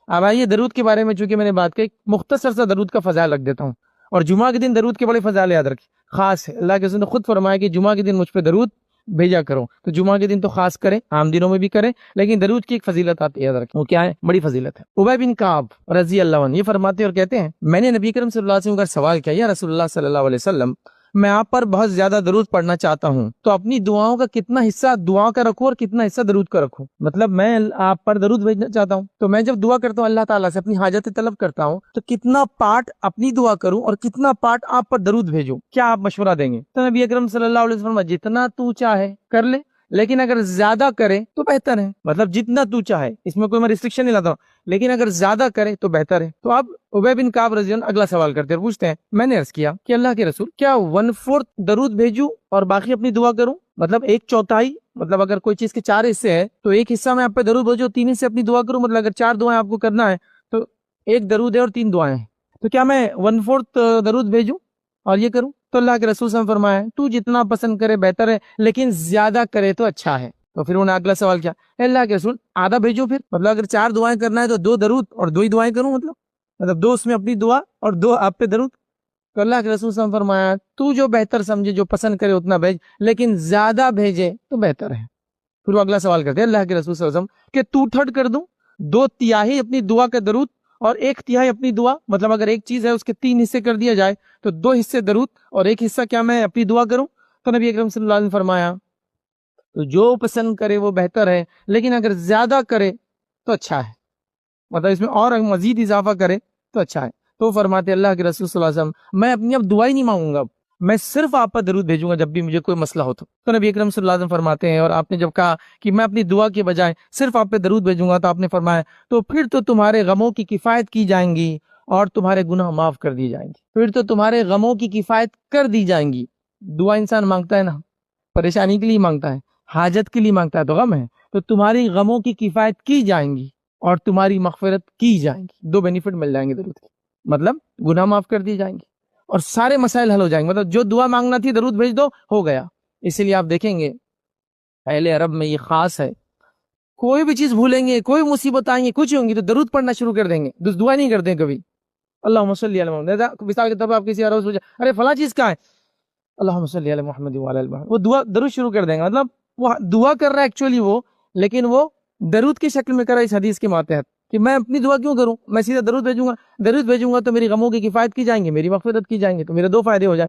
اب آئیے درود کے بارے میں چونکہ میں نے بات کی، مختصر سا درود کا فضائل رکھ دیتا ہوں، اور جمعہ کے دن درود کے بڑے فضائل یاد رکھیں، خاص ہے۔ اللہ کے رسول نے خود فرمایا کہ جمعہ کے دن مجھ پہ درود بھیجا کرو، تو جمعہ کے دن تو خاص کریں، عام دنوں میں بھی کریں، لیکن درود کی ایک فضیلت آتی ہے، یاد رکھیں وہ کیا ہے، بڑی فضیلت ہے۔ ابی بن کعب رضی اللہ عنہ یہ فرماتے ہیں اور کہتے ہیں، میں نے نبی کریم صلی اللہ علیہ وسلم کا سوال کیا، یا رسول اللہ صلی اللہ علیہ وسلم میں آپ پر بہت زیادہ درود پڑھنا چاہتا ہوں، تو اپنی دعاؤں کا کتنا حصہ دعا کا رکھوں اور کتنا حصہ درود کا رکھوں؟ مطلب میں آپ پر درود بھیجنا چاہتا ہوں، تو میں جب دعا کرتا ہوں اللہ تعالیٰ سے، اپنی حاجت طلب کرتا ہوں، تو کتنا پارٹ اپنی دعا کروں اور کتنا پارٹ آپ پر درود بھیجوں؟ کیا آپ مشورہ دیں گے؟ تو نبی اکرم صلی اللہ علیہ وسلم جتنا تو چاہے کر لے، لیکن اگر زیادہ کرے تو بہتر ہے۔ مطلب جتنا تو چاہے، اس میں کوئی میں ریسٹرکشن نہیں لاتا ہوں، لیکن اگر زیادہ کرے تو بہتر ہے۔ تو اب ابی بن کعب رضی اللہ عنہ اگلا سوال کرتے ہیں، پوچھتے ہیں، میں نے عرض کیا کہ اللہ کے رسول کیا 1/4 درود بھیجوں اور باقی اپنی دعا کروں؟ مطلب 1/4، مطلب اگر کوئی چیز کے 4 حصے ہیں تو ایک حصہ میں آپ پہ درود بھیجوں، 3 حصے اپنی دعا کروں۔ مطلب اگر 4 دعائیں آپ کو کرنا ہے تو ایک درود ہے اور 3 دعائیں ہیں، تو کیا میں 1/4 درود بھیجوں اور یہ کروں؟ تو اللہ کے رسول صلی اللہ علیہ وسلم فرمایا، تو جتنا پسند کرے بہتر ہے، لیکن زیادہ کرے تو اچھا ہے۔ تو پھر انہوں نے اگلا سوال کیا، اللہ کے رسول آدھا بھیجو پھر، مطلب اگر 4 دعائیں کرنا ہے تو 2 درود اور 2 ہی دعائیں کروں، مطلب 2 اس میں اپنی دعا اور 2 آپ پہ درود۔ تو اللہ کے رسول صلی اللہ علیہ وسلم فرمایا، تو جو بہتر سمجھے، جو پسند کرے اتنا بھیج، لیکن زیادہ بھیجے تو بہتر ہے۔ پھر وہ اگلا سوال کرتے ہیں اللہ کے رسول صلی اللہ علیہ وسلم کہ 2/3 کر دوں، 2/3 اپنی دعا کا درود اور 1/3 اپنی دعا، مطلب اگر ایک چیز ہے اس کے 3 حصے کر دیا جائے تو 2 حصے درود اور 1 حصہ کیا میں اپنی دعا کروں؟ تو نبی اکرم صلی اللہ علیہ وسلم فرمایا، تو جو پسند کرے وہ بہتر ہے، لیکن اگر زیادہ کرے تو اچھا ہے، مطلب اس میں اور مزید اضافہ کرے تو اچھا ہے۔ تو فرماتے اللہ کے رسول صلی اللہ علیہ وسلم، میں اپنی اب دعا ہی نہیں مانگوں گا، میں صرف آپ پر درود بھیجوں گا جب بھی مجھے کوئی مسئلہ ہو تو نبی اکرم صلی اللہ علیہ وسلم فرماتے ہیں، اور آپ نے جب کہا کہ میں اپنی دعا کے بجائے صرف آپ پہ درود بھیجوں گا، تو آپ نے فرمایا، تو پھر تو تمہارے غموں کی کفایت کی جائیں گی اور تمہارے گناہ معاف کر دی جائیں گے، پھر تو تمہارے غموں کی کفایت کر دی جائیں گی۔ دعا انسان مانگتا ہے نا، پریشانی کے لیے مانگتا ہے، حاجت کے لیے مانگتا ہے، تو غم ہے، تو تمہاری غموں کی کفایت کی جائیں گی اور تمہاری مغفرت کی جائیں گی، 2 بینیفٹ مل جائیں گے درود کے، مطلب گناہ معاف کر دی جائیں گے اور سارے مسائل حل ہو جائیں گے، مطلب جو دعا مانگنا تھی درود بھیج دو، ہو گیا۔ اسی لیے آپ دیکھیں گے اہل عرب میں یہ خاص ہے، کوئی بھی چیز بھولیں گے، کوئی مصیبت آئیں گے، کچھ ہوں گی تو درود پڑھنا شروع کر دیں گے، دعا نہیں کرتے ہیں کبھی۔ اللہم صلی علی محمد، مثال کے طور پر آپ کسی عرب سے پوچھیں، ارے فلاں چیز کہاں ہے، اللہم صلی علی محمد وعلی آل محمد، وہ دعا درود شروع کر دیں گے، مطلب وہ دعا کر رہا ہے ایکچولی وہ، لیکن وہ درود کی شکل میں کر رہا ہے، اس حدیث کے ماتحت کہ میں اپنی دعا کیوں کروں، میں سیدھا درود بھیجوں گا تو میری غموں کی کفایت کی جائیں گے، میری مغفرت کی جائیں گے، تو میرے 2 فائدے ہو جائیں۔